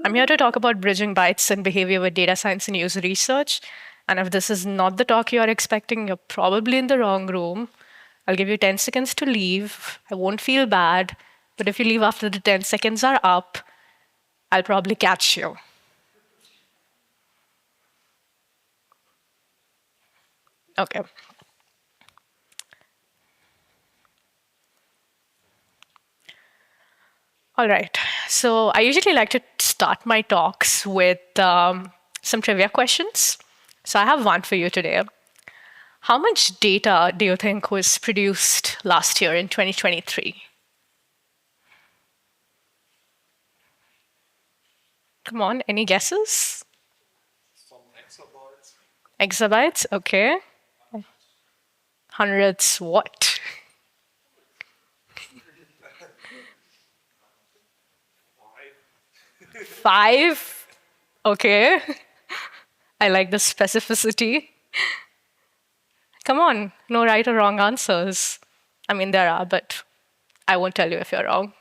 I'm here to talk about bridging bytes and behavior with data science and user research. And if this is not the talk you're expecting, you're probably in the wrong room. I'll give you 10 seconds to leave. I won't feel bad, but if you leave after the 10 seconds are up, I'll probably catch you. Okay. All right. So I usually like to start my talks with some trivia questions. So I have one for you today. How much data do you think was produced last year in 2023? Come on, any guesses? Some exabytes. Exabytes, okay. Hundreds what? Five? Okay. I like the specificity. Come on, no right or wrong answers. I mean, there are, but I won't tell you if you're wrong.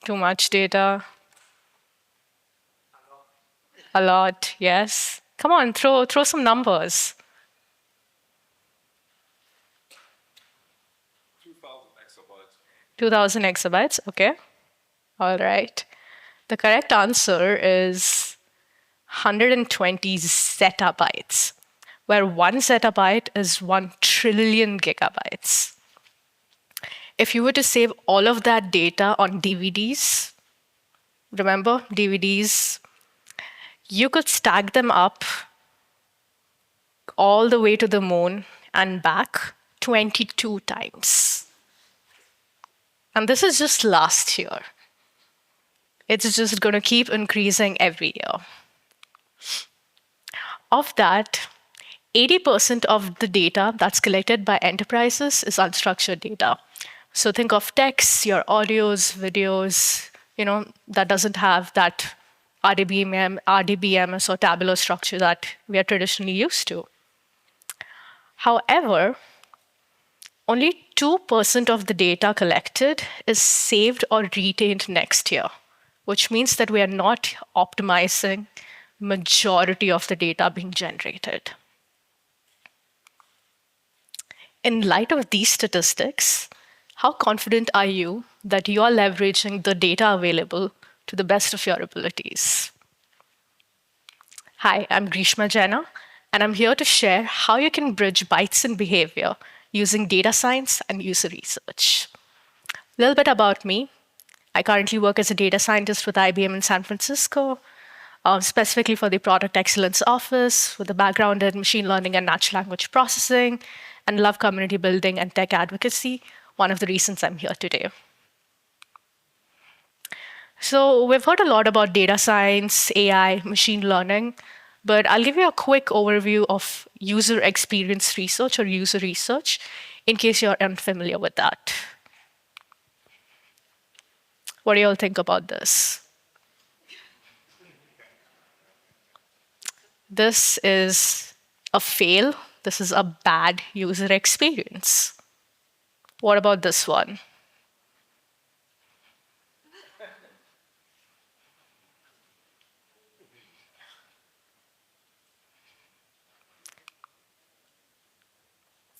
Too much data. A lot, yes. Come on, throw some numbers. 2000 exabytes. 2000 exabytes, okay. All right. The correct answer is 120 zettabytes, where one zettabyte is 1 trillion gigabytes. If you were to save all of that data on DVDs, remember DVDs, you could stack them up all the way to the moon and back 22 times. And this is just last year. It's just going to keep increasing every year. Of that, 80% of the data that's collected by enterprises is unstructured data. So think of texts, your audios, videos, that doesn't have that RDBMS or tabular structure that we are traditionally used to. However, only 2% of the data collected is saved or retained next year, which means that we are not optimizing majority of the data being generated. In light of these statistics, how confident are you that you are leveraging the data available to the best of your abilities? Hi, I'm Grishma Jena, and I'm here to share how you can bridge bytes and behavior using data science and user research. A little bit about me. I currently work as a data scientist with IBM in San Francisco, specifically for the Product Excellence Office, with a background in machine learning and natural language processing, and love community building and tech advocacy, one of the reasons I'm here today. So we've heard a lot about data science, AI, machine learning, but I'll give you a quick overview of user experience research or user research in case you're unfamiliar with that. What do you all think about this? This is a fail. This is a bad user experience. What about this one?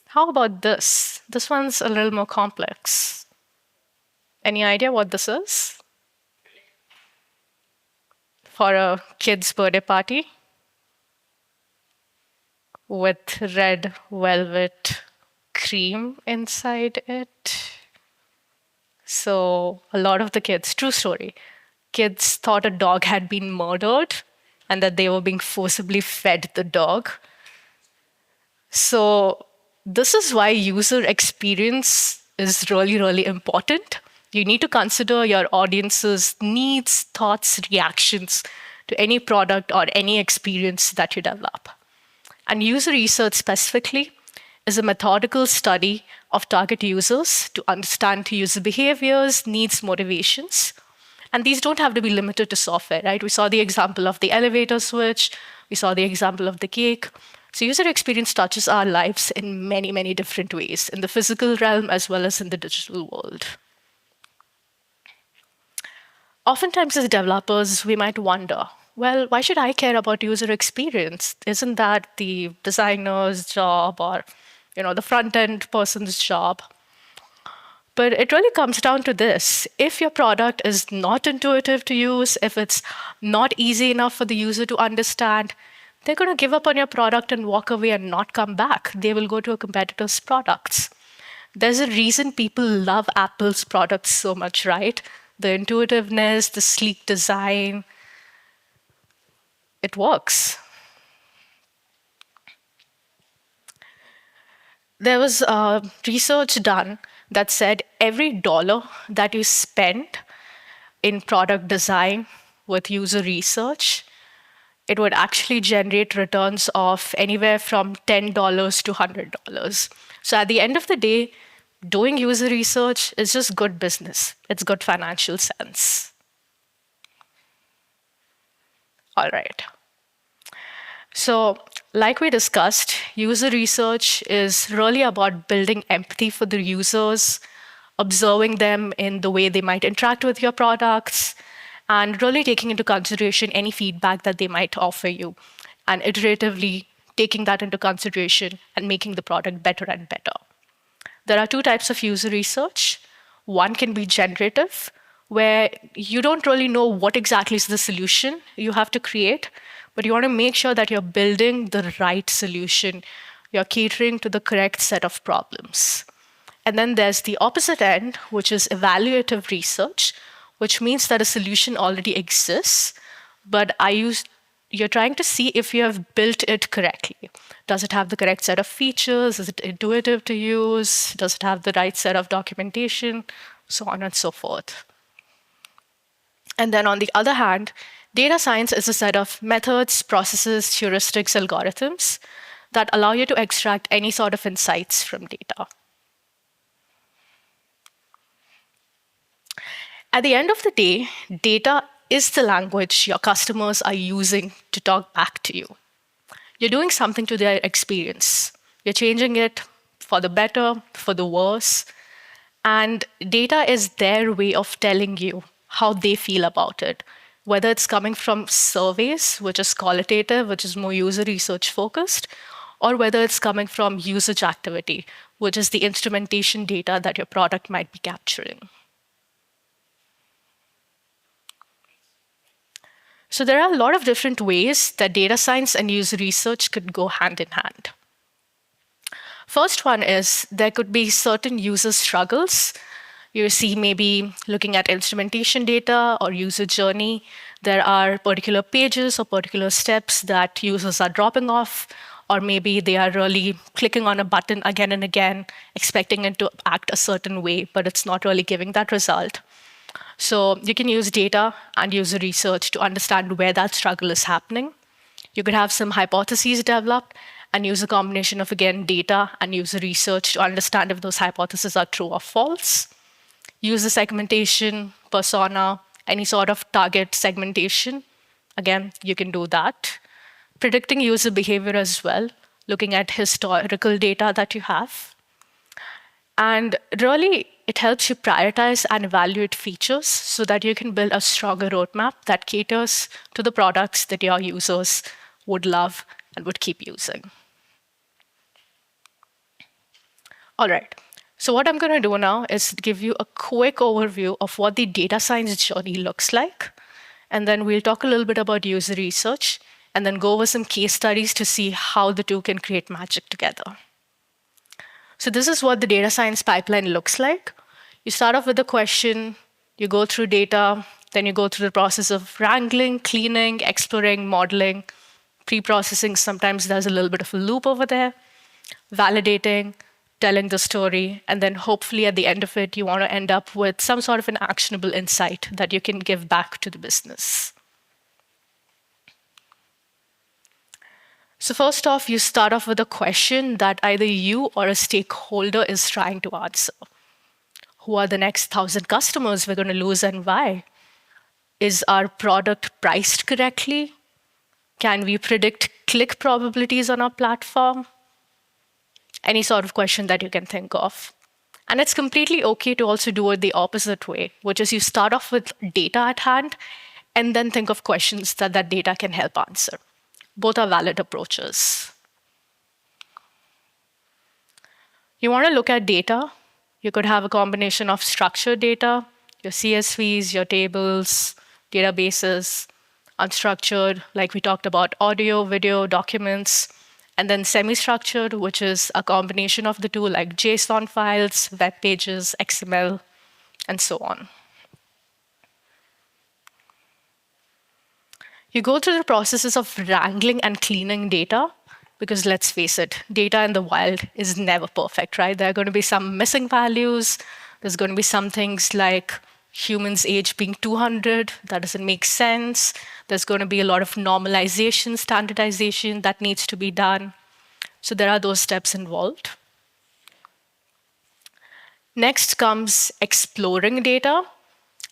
How about this? This one's a little more complex. Any idea what this is? For a kid's birthday party with red velvet cream inside it. So a lot of the kids, true story, kids thought a dog had been murdered and that they were being forcibly fed the dog. So this is why user experience is really, really important. You need to consider your audience's needs, thoughts, reactions to any product or any experience that you develop. And user research specifically is a methodical study of target users to understand user behaviors, needs, motivations. And these don't have to be limited to software, right? We saw the example of the elevator switch. We saw the example of the cake. So user experience touches our lives in many, many different ways, in the physical realm as well as in the digital world. Oftentimes as developers, we might wonder, well, why should I care about user experience? Isn't that the designer's job or the front end person's job? But it really comes down to this. If your product is not intuitive to use, if it's not easy enough for the user to understand, they're going to give up on your product and walk away and not come back. They will go to a competitor's products. There's a reason people love Apple's products so much, right? The intuitiveness, the sleek design, it works. There was research done that said every dollar that you spend in product design with user research, it would actually generate returns of anywhere from $10 to $100. So at the end of the day, doing user research is just good business. It's good financial sense. All right. So, like we discussed, user research is really about building empathy for the users, observing them in the way they might interact with your products, and really taking into consideration any feedback that they might offer you, and iteratively taking that into consideration and making the product better and better. There are two types of user research. One can be generative, where you don't really know what exactly is the solution you have to create, but you want to make sure that you're building the right solution. You're catering to the correct set of problems. And then there's the opposite end, which is evaluative research, which means that a solution already exists, but you're trying to see if you have built it correctly. Does it have the correct set of features? Is it intuitive to use? Does it have the right set of documentation? So on and so forth. And then on the other hand, data science is a set of methods, processes, heuristics, algorithms that allow you to extract any sort of insights from data. At the end of the day, data is the language your customers are using to talk back to you. You're doing something to their experience. You're changing it for the better, for the worse, and data is their way of telling you how they feel about it, whether it's coming from surveys, which is qualitative, which is more user research focused, or whether it's coming from usage activity, which is the instrumentation data that your product might be capturing. So there are a lot of different ways that data science and user research could go hand in hand. First one is there could be certain user struggles. You see maybe looking at instrumentation data or user journey, there are particular pages or particular steps that users are dropping off, or maybe they are really clicking on a button again and again, expecting it to act a certain way, but it's not really giving that result. So you can use data and user research to understand where that struggle is happening. You could have some hypotheses developed and use a combination of, again, data and user research to understand if those hypotheses are true or false. User segmentation, persona, any sort of target segmentation. Again, you can do that. Predicting user behavior as well, looking at historical data that you have. And really, it helps you prioritize and evaluate features so that you can build a stronger roadmap that caters to the products that your users would love and would keep using. All right. So what I'm going to do now is give you a quick overview of what the data science journey looks like. And then we'll talk a little bit about user research and then go over some case studies to see how the two can create magic together. So this is what the data science pipeline looks like. You start off with a question, you go through data, then you go through the process of wrangling, cleaning, exploring, modeling, pre-processing. Sometimes there's a little bit of a loop over there, validating, telling the story, and then hopefully at the end of it, you want to end up with some sort of an actionable insight that you can give back to the business. So first off, you start off with a question that either you or a stakeholder is trying to answer. Who are the next 1,000 customers we're going to lose and why? Is our product priced correctly? Can we predict click probabilities on our platform? Any sort of question that you can think of. And it's completely okay to also do it the opposite way, which is you start off with data at hand and then think of questions that that data can help answer. Both are valid approaches. You want to look at data. You could have a combination of structured data, your CSVs, your tables, databases, unstructured, like we talked about, audio, video, documents, and then semi-structured, which is a combination of the two, like JSON files, web pages, XML, and so on. You go through the processes of wrangling and cleaning data, because let's face it, data in the wild is never perfect, right? There are going to be some missing values. There's going to be some things like humans' age being 200, that doesn't make sense. There's going to be a lot of normalization, standardization that needs to be done. So there are those steps involved. Next comes exploring data.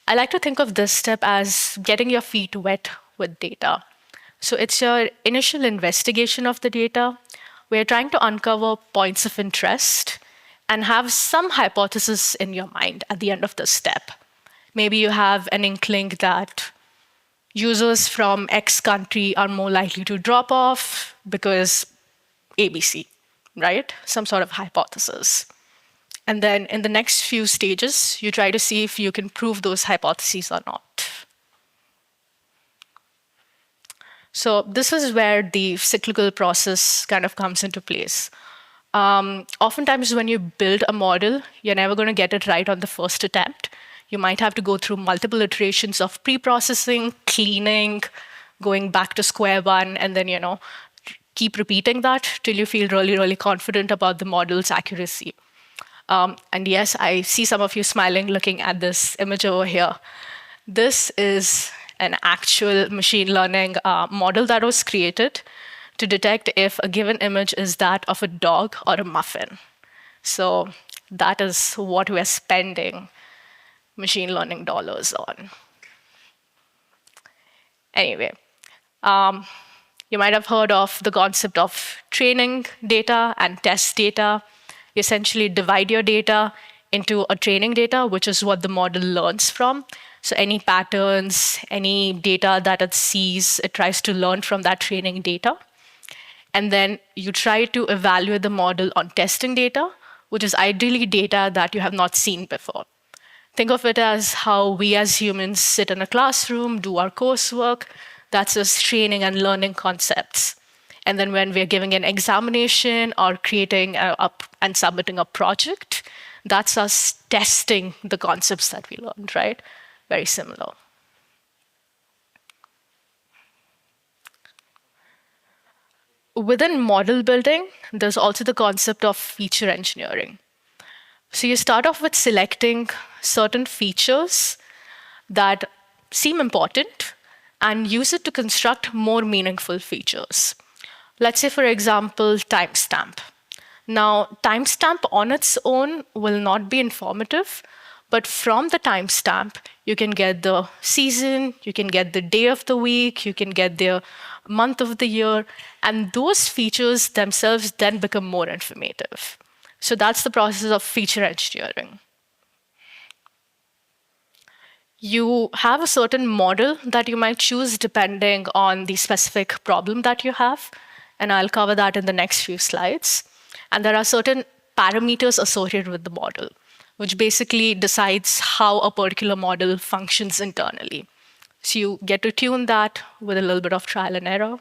I like to think of this step as getting your feet wet with data. So it's your initial investigation of the data. We're trying to uncover points of interest and have some hypothesis in your mind at the end of the step. Maybe you have an inkling that users from X country are more likely to drop off because ABC, right? Some sort of hypothesis. And then in the next few stages, you try to see if you can prove those hypotheses or not. So this is where the cyclical process kind of comes into place. Oftentimes when you build a model, you're never going to get it right on the first attempt. You might have to go through multiple iterations of pre-processing, cleaning, going back to square one, and then keep repeating that till you feel really, really confident about the model's accuracy. And yes, I see some of you smiling looking at this image over here. This is an actual machine learning model that was created to detect if a given image is that of a dog or a muffin. So that is what we're spending machine learning dollars on. Anyway, you might have heard of the concept of training data and test data. You essentially divide your data into a training data, which is what the model learns from. So any patterns, any data that it sees, it tries to learn from that training data. And then you try to evaluate the model on testing data, which is ideally data that you have not seen before. Think of it as how we as humans sit in a classroom, do our coursework. That's us training and learning concepts. And then when we're giving an examination or creating and submitting a project, that's us testing the concepts that we learned, right? Very similar. Within model building, there's also the concept of feature engineering. So you start off with selecting certain features that seem important and use it to construct more meaningful features. Let's say, for example, timestamp. Now, timestamp on its own will not be informative, but from the timestamp, you can get the season, you can get the day of the week, you can get the month of the year, and those features themselves then become more informative. So that's the process of feature engineering. You have a certain model that you might choose depending on the specific problem that you have, and I'll cover that in the next few slides. And there are certain parameters associated with the model, which basically decides how a particular model functions internally. So you get to tune that with a little bit of trial and error.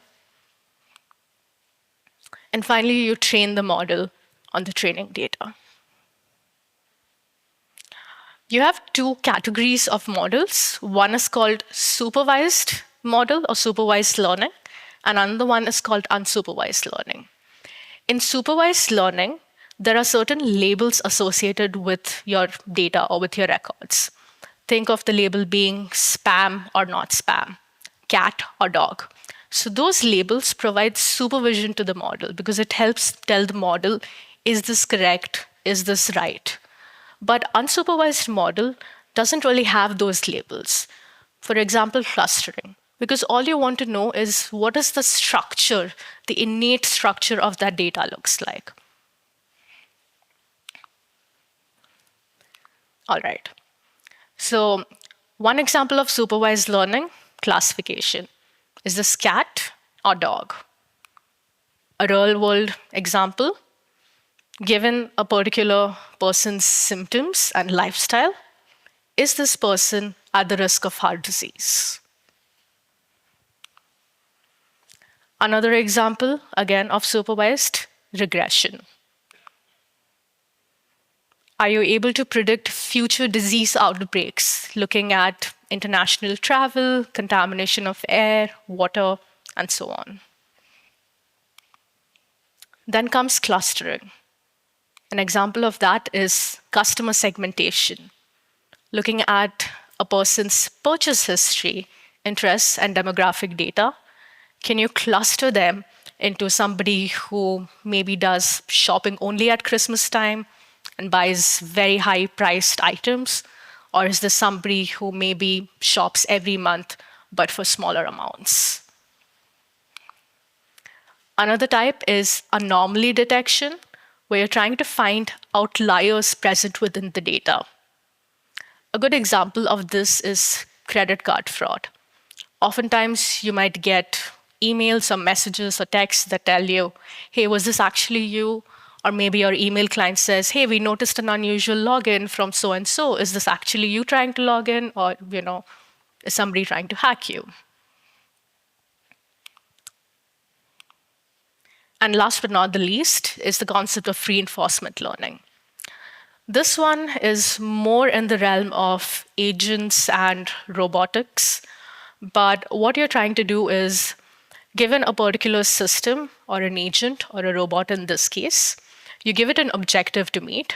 And finally, you train the model on the training data. You have two categories of models. One is called supervised model or supervised learning, and another one is called unsupervised learning. In supervised learning, there are certain labels associated with your data or with your records. Think of the label being spam or not spam, cat or dog. So those labels provide supervision to the model because it helps tell the model, is this correct? Is this right? But unsupervised model doesn't really have those labels. For example, clustering. Because all you want to know is what is the structure, the innate structure of that data looks like. All right. So, one example of supervised learning classification is this cat or dog? A real world example, given a particular person's symptoms and lifestyle, is this person at the risk of heart disease? Another example, again, of supervised regression. Are you able to predict future disease outbreaks looking at international travel, contamination of air, water, and so on? Then comes clustering. An example of that is customer segmentation, looking at a person's purchase history, interests, and demographic data. Can you cluster them into somebody who maybe does shopping only at Christmas time and buys very high priced items? Or is this somebody who maybe shops every month but for smaller amounts? Another type is anomaly detection, where you're trying to find outliers present within the data. A good example of this is credit card fraud. Oftentimes, you might get emails or messages or texts that tell you, hey, was this actually you? Or maybe your email client says, hey, we noticed an unusual login from so and so. Is this actually you trying to log in? Or, is somebody trying to hack you? And last but not the least is the concept of reinforcement learning. This one is more in the realm of agents and robotics. But what you're trying to do is, given a particular system or an agent or a robot in this case, you give it an objective to meet.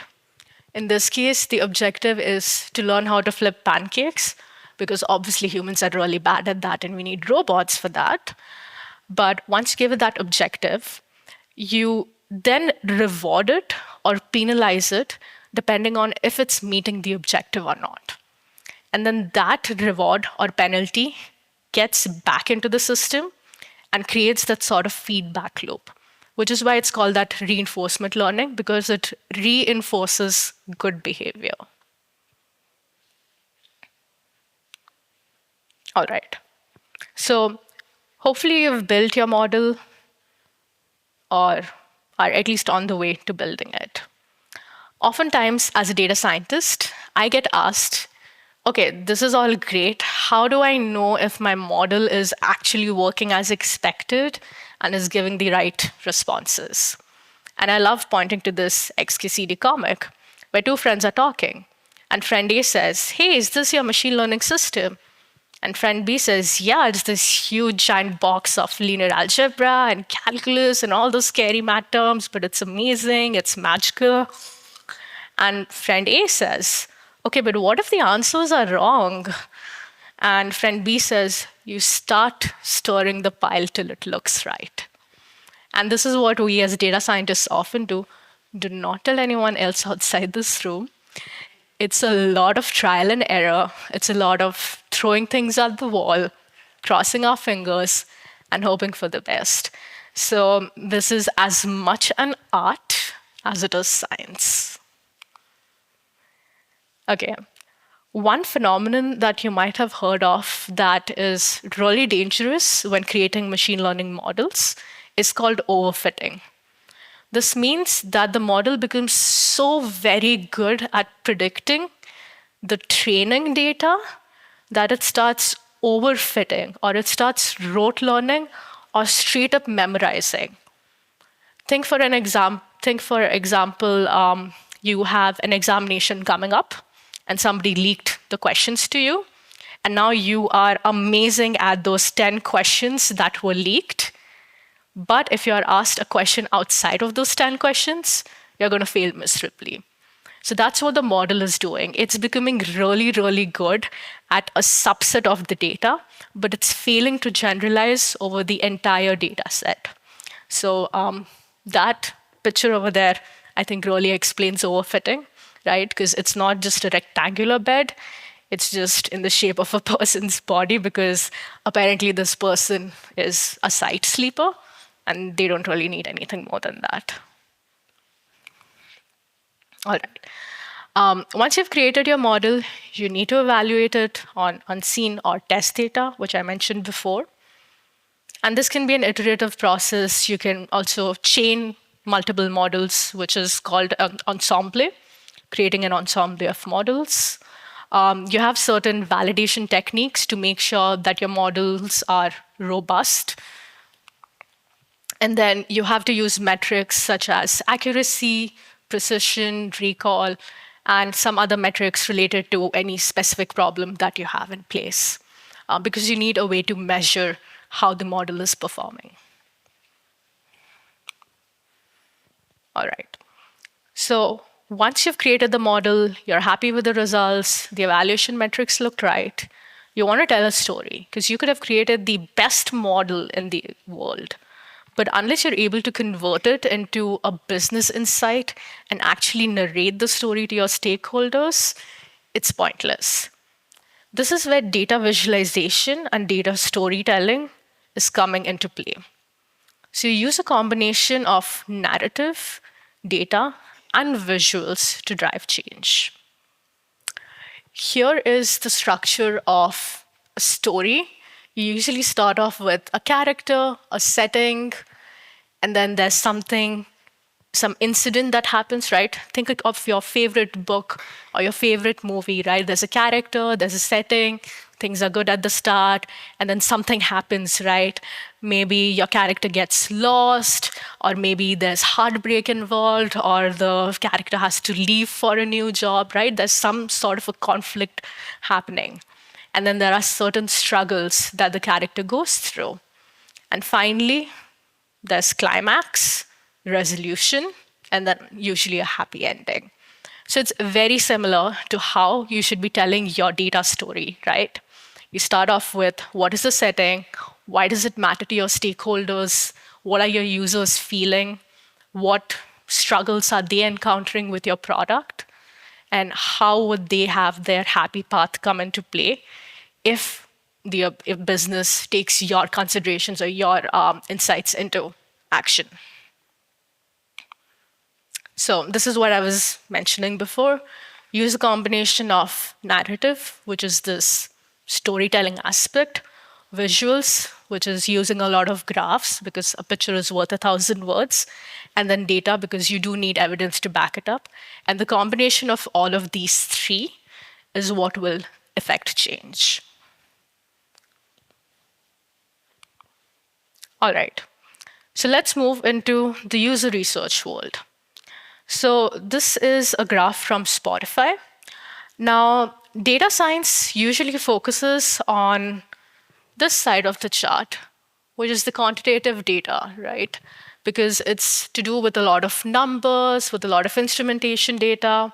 In this case, the objective is to learn how to flip pancakes, because obviously humans are really bad at that and we need robots for that. But once you give it that objective, you then reward it or penalize it depending on if it's meeting the objective or not. And then that reward or penalty gets back into the system and creates that sort of feedback loop, which is why it's called that reinforcement learning, because it reinforces good behavior. All right. So hopefully you've built your model or are at least on the way to building it. Oftentimes, as a data scientist, I get asked, okay, this is all great. How do I know if my model is actually working as expected and is giving the right responses? And I love pointing to this XKCD comic where two friends are talking. And friend A says, hey, is this your machine learning system? And friend B says, yeah, it's this huge giant box of linear algebra and calculus and all those scary math terms, but it's amazing, it's magical. And friend A says, okay, but what if the answers are wrong? And friend B says, you start stirring the pile till it looks right. And this is what we as data scientists often do. Do not tell anyone else outside this room. It's a lot of trial and error. It's a lot of throwing things at the wall, crossing our fingers, and hoping for the best. So this is as much an art as it is science. Okay. One phenomenon that you might have heard of that is really dangerous when creating machine learning models is called overfitting. This means that the model becomes so very good at predicting the training data that it starts overfitting, or it starts rote learning or straight up memorizing. Think for example, you have an examination coming up and somebody leaked the questions to you. And now you are amazing at those 10 questions that were leaked. But if you're asked a question outside of those 10 questions, you're going to fail miserably. So that's what the model is doing. It's becoming really, really good at a subset of the data, but it's failing to generalize over the entire data set. So that picture over there, I think, really explains overfitting, right? Because it's not just a rectangular bed, it's just in the shape of a person's body, because apparently this person is a side sleeper and they don't really need anything more than that. All right. Once you've created your model, you need to evaluate it on unseen or test data, which I mentioned before. And this can be an iterative process. You can also chain multiple models, which is called an ensemble, creating an ensemble of models. You have certain validation techniques to make sure that your models are robust. And then you have to use metrics such as accuracy, precision, recall, and some other metrics related to any specific problem that you have in place, because you need a way to measure how the model is performing. All right. So once you've created the model, you're happy with the results, the evaluation metrics look right, you want to tell a story because you could have created the best model in the world. But unless you're able to convert it into a business insight and actually narrate the story to your stakeholders, it's pointless. This is where data visualization and data storytelling is coming into play. So you use a combination of narrative, data, and visuals to drive change. Here is the structure of a story. You usually start off with a character, a setting, and then there's some incident that happens, right? Think of your favorite book or your favorite movie, right? There's a character, there's a setting, things are good at the start, and then something happens, right? Maybe your character gets lost, or maybe there's heartbreak involved, or the character has to leave for a new job, right? There's some sort of a conflict happening. And then there are certain struggles that the character goes through. And finally, there's climax, resolution, and then usually a happy ending. So it's very similar to how you should be telling your data story, right? You start off with what is the setting, why does it matter to your stakeholders, what are your users feeling, what struggles are they encountering with your product, and how would they have their happy path come into play if if business takes your considerations or your insights into action. So this is what I was mentioning before. Use a combination of narrative, which is this storytelling aspect, visuals, which is using a lot of graphs because a picture is worth 1,000 words, and then data because you do need evidence to back it up. And the combination of all of these three is what will affect change. All right. So let's move into the user research world. So this is a graph from Spotify. Now, data science usually focuses on this side of the chart, which is the quantitative data, right? Because it's to do with a lot of numbers, with a lot of instrumentation data.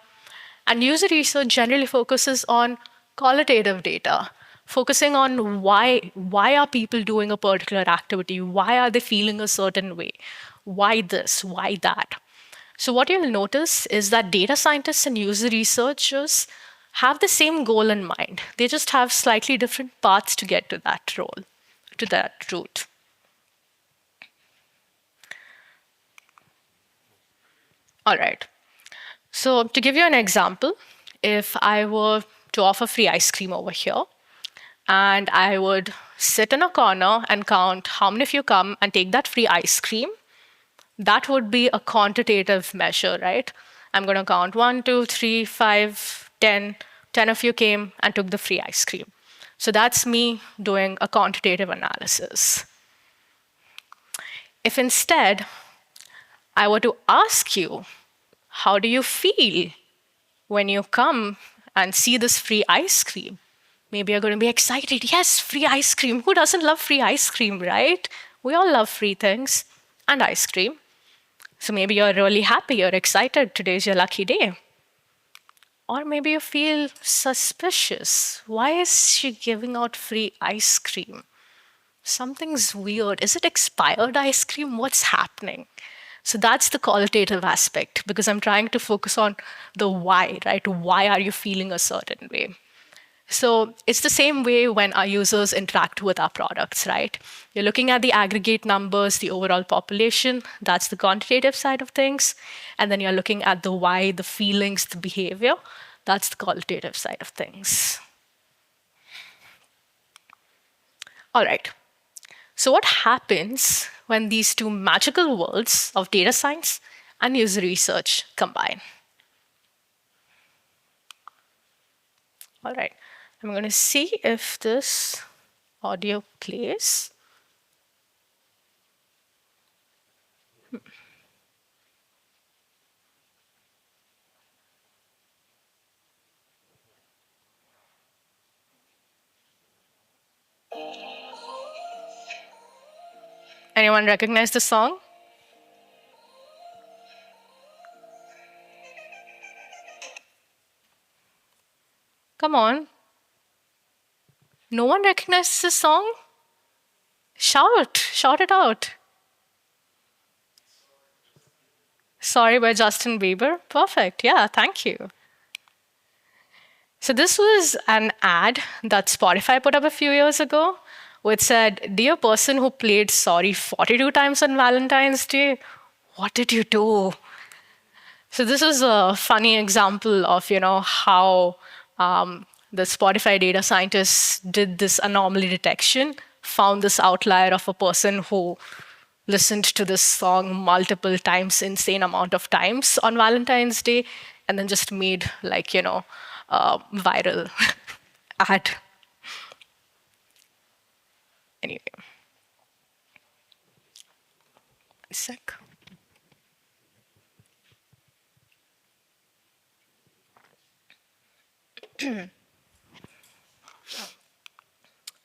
And user research generally focuses on qualitative data, focusing on why are people doing a particular activity? Why are they feeling a certain way? Why this? Why that? So what you'll notice is that data scientists and user researchers have the same goal in mind. They just have slightly different paths to get to that role, to that route. All right. So to give you an example, if I were to offer free ice cream over here, and I would sit in a corner and count how many of you come and take that free ice cream, that would be a quantitative measure, right? I'm going to count 1, 2, 3, 5, 10. 10 of you came and took the free ice cream. So that's me doing a quantitative analysis. If instead I were to ask you, how do you feel when you come and see this free ice cream? Maybe you're going to be excited. Yes, free ice cream. Who doesn't love free ice cream, right? We all love free things and ice cream. So maybe you're really happy, you're excited, today's your lucky day. Or maybe you feel suspicious. Why is she giving out free ice cream? Something's weird. Is it expired ice cream? What's happening? So that's the qualitative aspect because I'm trying to focus on the why, right? Why are you feeling a certain way? So it's the same way when our users interact with our products, right? You're looking at the aggregate numbers, the overall population, that's the quantitative side of things. And then you're looking at the why, the feelings, the behavior, that's the qualitative side of things. All right. So what happens when these two magical worlds of data science and user research combine? All right. I'm going to see if this audio plays. Anyone recognize the song? Come on. No one recognizes the song? Shout it out. Sorry by Justin Bieber. Perfect. Yeah, thank you. So this was an ad that Spotify put up a few years ago, which said, "Dear person who played sorry 42 times on Valentine's Day, what did you do?" So this is a funny example of how the Spotify data scientists did this anomaly detection, found this outlier of a person who listened to this song multiple times, insane amount of times on Valentine's Day, and then just made viral ad. Anyway, one sec.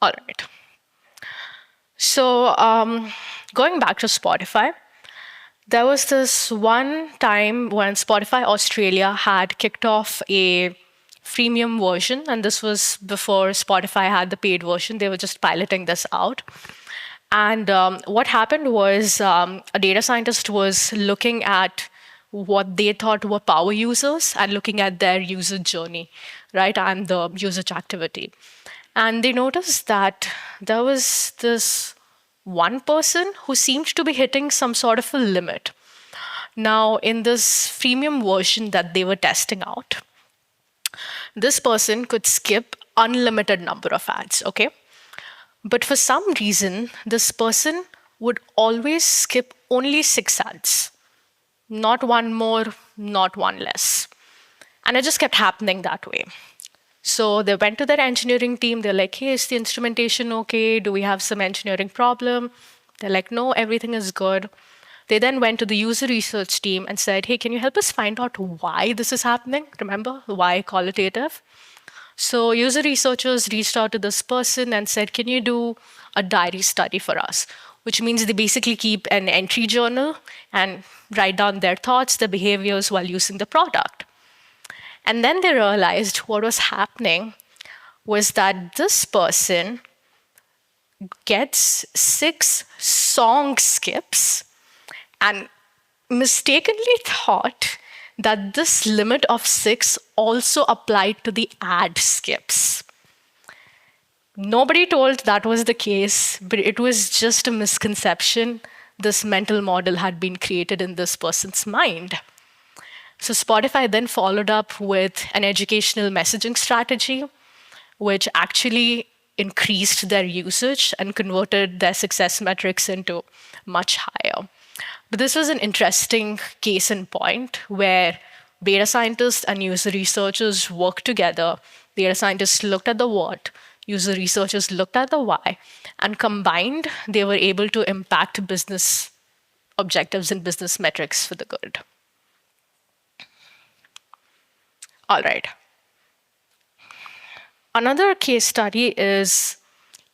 All right. So going back to Spotify, there was this one time when Spotify Australia had kicked off a freemium version, and this was before Spotify had the paid version. They were just piloting this out. And what happened was a data scientist was looking at what they thought were power users and looking at their user journey, right, and the usage activity. And they noticed that there was this one person who seemed to be hitting some sort of a limit. Now, in this freemium version that they were testing out, this person could skip unlimited number of ads, okay? But for some reason, this person would always skip only 6 ads, not one more, not one less. And it just kept happening that way. So they went to their engineering team. They're like, "Hey, is the instrumentation okay? Do we have some engineering problem?" They're like, "No, everything is good." They then went to the user research team and said, "Hey, can you help us find out why this is happening?" Remember, why qualitative? So user researchers reached out to this person and said, "Can you do a diary study for us?" Which means they basically keep an entry journal and write down their thoughts, their behaviors while using the product. And then they realized what was happening was that this person gets 6 song skips and mistakenly thought that this limit of 6 also applied to the ad skips. Nobody told that was the case, but it was just a misconception. This mental model had been created in this person's mind. So Spotify then followed up with an educational messaging strategy, which actually increased their usage and converted their success metrics into much higher. But this was an interesting case in point where data scientists and user researchers worked together. Data scientists looked at the what, user researchers looked at the why, and combined, they were able to impact business objectives and business metrics for the good. All right. Another case study is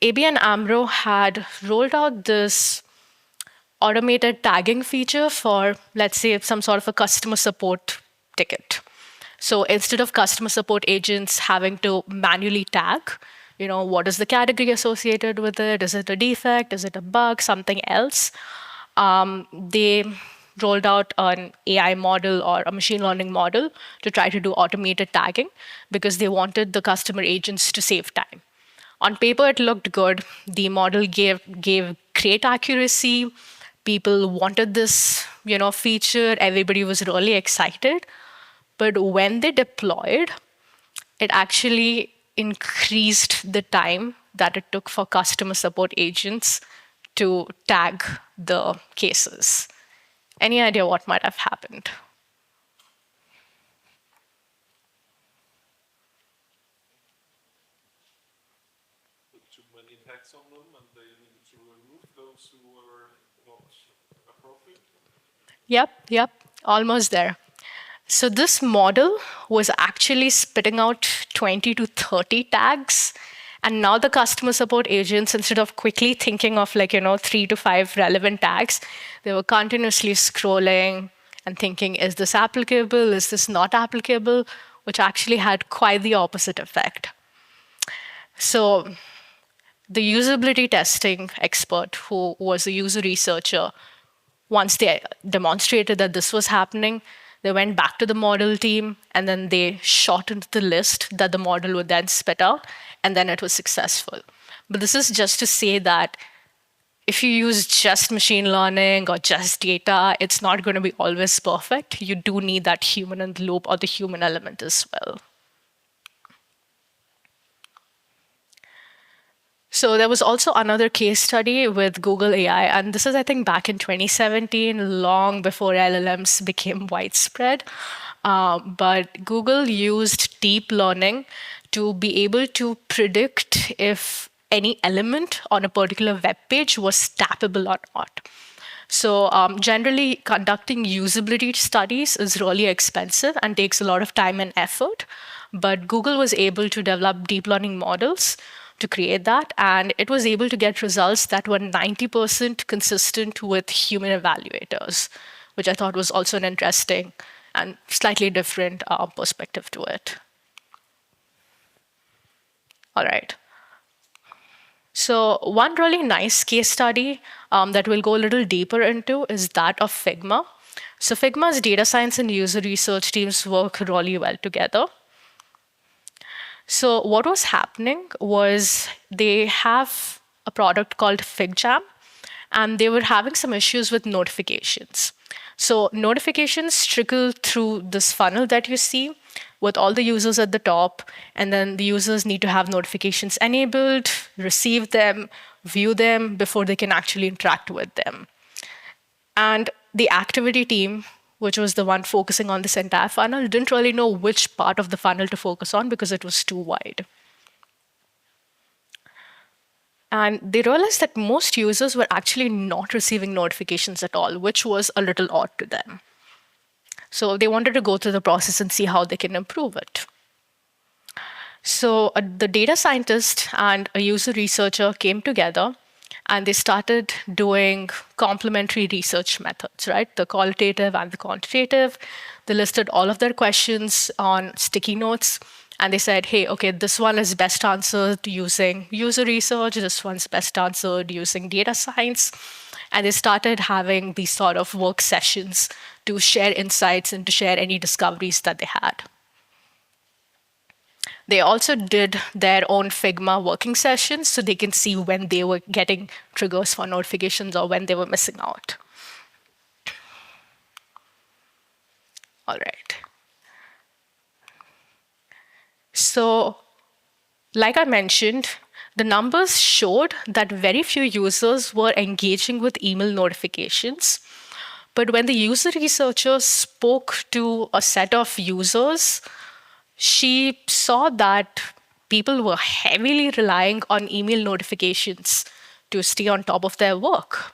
ABN AMRO had rolled out this automated tagging feature for, let's say, some sort of a customer support ticket. So instead of customer support agents having to manually tag, what is the category associated with it? Is it a defect? Is it a bug? Something else? They rolled out an AI model or a machine learning model to try to do automated tagging because they wanted the customer agents to save time. On paper, it looked good. The model gave great accuracy. People wanted this, feature. Everybody was really excited. But when they deployed, it actually increased the time that it took for customer support agents to tag the cases. Any idea what might have happened? Put too many tags on them, and they needed to remove those who were not appropriate. Yep, almost there. So this model was actually spitting out 20 to 30 tags. And now the customer support agents, instead of quickly thinking of 3 to 5 relevant tags, they were continuously scrolling and thinking, is this applicable? Is this not applicable? Which actually had quite the opposite effect. So the usability testing expert, who was a user researcher, once they demonstrated that this was happening, they went back to the model team and then they shortened the list that the model would then spit out, and then it was successful. But this is just to say that if you use just machine learning or just data, it's not going to be always perfect. You do need that human in the loop or the human element as well. So there was also another case study with Google AI, and this is, I think, back in 2017, long before LLMs became widespread. But Google used deep learning to be able to predict if any element on a particular web page was tappable or not. So generally, conducting usability studies is really expensive and takes a lot of time and effort. But Google was able to develop deep learning models to create that, and it was able to get results that were 90% consistent with human evaluators, which I thought was also an interesting and slightly different perspective to it. All right. So one really nice case study that we'll go a little deeper into is that of Figma. So Figma's data science and user research teams work really well together. So what was happening was they have a product called FigJam, and they were having some issues with notifications. So notifications trickle through this funnel that you see with all the users at the top, and then the users need to have notifications enabled, receive them, view them before they can actually interact with them. And the activity team, which was the one focusing on this entire funnel, didn't really know which part of the funnel to focus on because it was too wide. And they realized that most users were actually not receiving notifications at all, which was a little odd to them. So they wanted to go through the process and see how they can improve it. So the data scientist and a user researcher came together and they started doing complementary research methods, right? The qualitative and the quantitative. They listed all of their questions on sticky notes and they said, hey, okay, this one is best answered using user research, this one's best answered using data science. And they started having these sort of work sessions to share insights and to share any discoveries that they had. They also did their own Figma working sessions so they can see when they were getting triggers for notifications or when they were missing out. All right. So, like I mentioned, the numbers showed that very few users were engaging with email notifications. But when the user researcher spoke to a set of users, she saw that people were heavily relying on email notifications to stay on top of their work.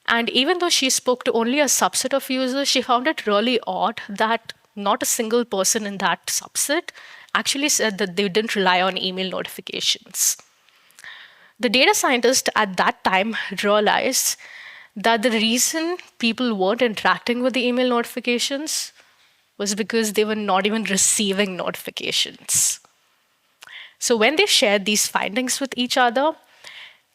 And even though she spoke to only a subset of users, she found it really odd that not a single person in that subset actually said that they didn't rely on email notifications. The data scientist at that time realized that the reason people weren't interacting with the email notifications was because they were not even receiving notifications. So when they shared these findings with each other,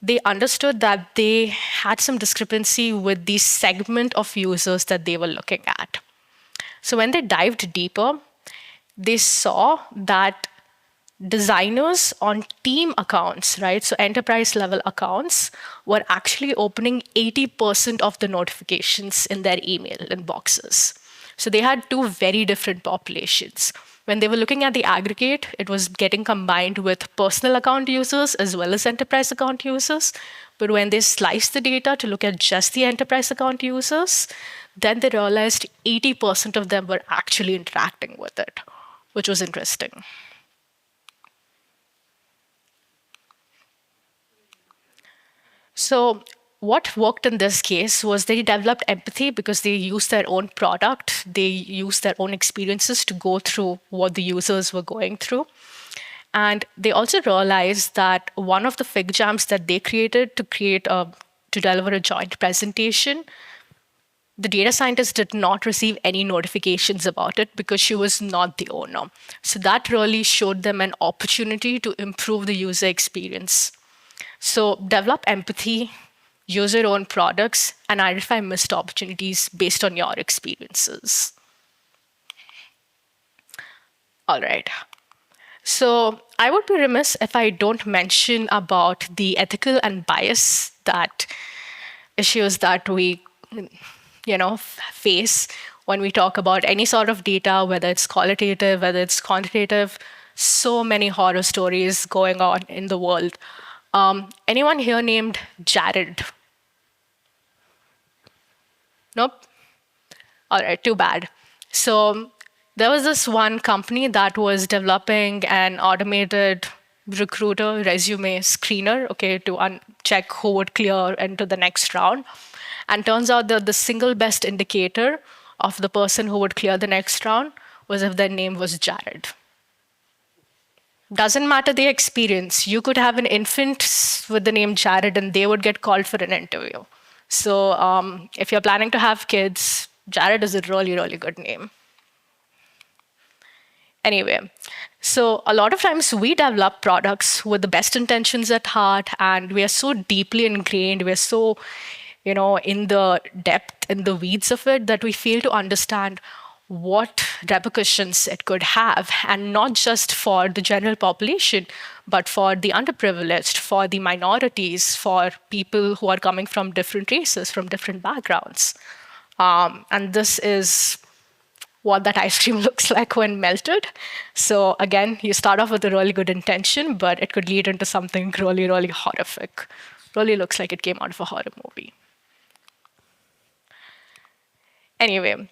they understood that they had some discrepancy with the segment of users that they were looking at. So when they dived deeper, they saw that designers on team accounts, right? So enterprise level accounts were actually opening 80% of the notifications in their email inboxes. So they had two very different populations. When they were looking at the aggregate, it was getting combined with personal account users as well as enterprise account users. But when they sliced the data to look at just the enterprise account users, then they realized 80% of them were actually interacting with it, which was interesting. So what worked in this case was they developed empathy because they used their own product, they used their own experiences to go through what the users were going through. And they also realized that one of the fig jams that they created to deliver a joint presentation, the data scientist did not receive any notifications about it because she was not the owner. So that really showed them an opportunity to improve the user experience. So develop empathy, use your own products, and identify missed opportunities based on your experiences. All right. So I would be remiss if I don't mention about the ethical and bias that issues that we face when we talk about any sort of data, whether it's qualitative, whether it's quantitative. So many horror stories going on in the world. Anyone here named Jared? Nope. All right, too bad. So there was this one company that was developing an automated recruiter resume screener, okay, to check who would clear into the next round. And turns out that the single best indicator of the person who would clear the next round was if their name was Jared. Doesn't matter the experience. You could have an infant with the name Jared and they would get called for an interview. So if you're planning to have kids, Jared is a really, really good name. Anyway, so a lot of times we develop products with the best intentions at heart, and we are so deeply ingrained, we're so, in the depth, in the weeds of it, that we fail to understand what repercussions it could have, and not just for the general population, but for the underprivileged, for the minorities, for people who are coming from different races, from different backgrounds. And this is what that ice cream looks like when melted. So again, you start off with a really good intention, but it could lead into something really, really horrific. Really looks like it came out of a horror movie. Anyway,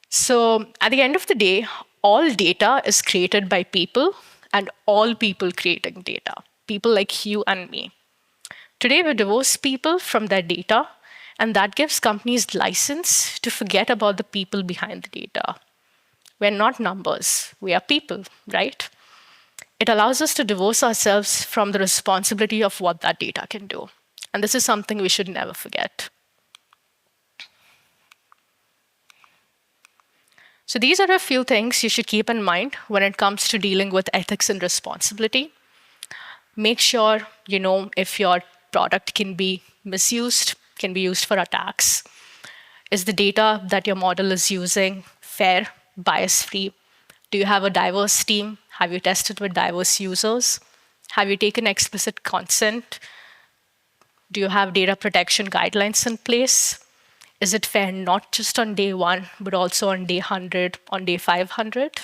so at the end of the day, all data is created by people and all people creating data, people like you and me. Today, we divorce people from their data, and that gives companies license to forget about the people behind the data. We're not numbers, we are people, right? It allows us to divorce ourselves from the responsibility of what that data can do. And this is something we should never forget. So these are a few things you should keep in mind when it comes to dealing with ethics and responsibility. Make sure you know if your product can be misused, can be used for attacks. Is the data that your model is using fair, bias-free? Do you have a diverse team? Have you tested with diverse users? Have you taken explicit consent? Do you have data protection guidelines in place? Is it fair not just on day 1, but also on day 100, on day 500?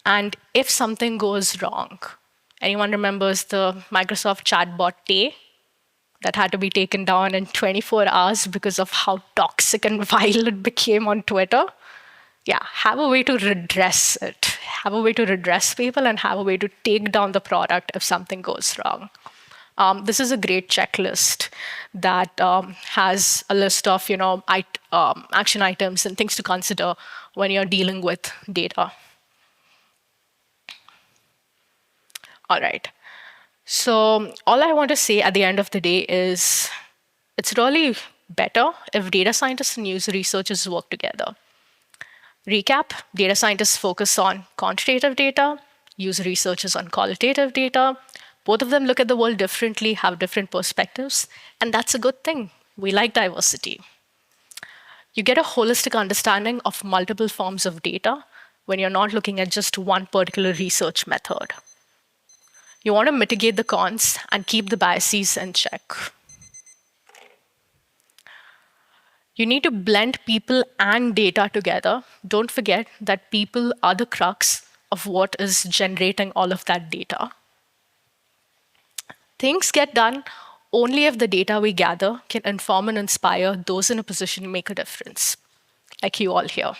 And if something goes wrong, anyone remembers the Microsoft chatbot Tay that had to be taken down in 24 hours because of how toxic and vile it became on Twitter? Yeah, have a way to redress it. Have a way to redress people and have a way to take down the product if something goes wrong. This is a great checklist that has a list of action items and things to consider when you're dealing with data. All right. So all I want to say at the end of the day is it's really better if data scientists and user researchers work together. Recap, data scientists focus on quantitative data, user researchers on qualitative data, Both of them look at the world differently, have different perspectives, and that's a good thing. We like diversity. You get a holistic understanding of multiple forms of data when you're not looking at just one particular research method. You want to mitigate the cons and keep the biases in check. You need to blend people and data together. Don't forget that people are the crux of what is generating all of that data. Things get done only if the data we gather can inform and inspire those in a position to make a difference, like you all here.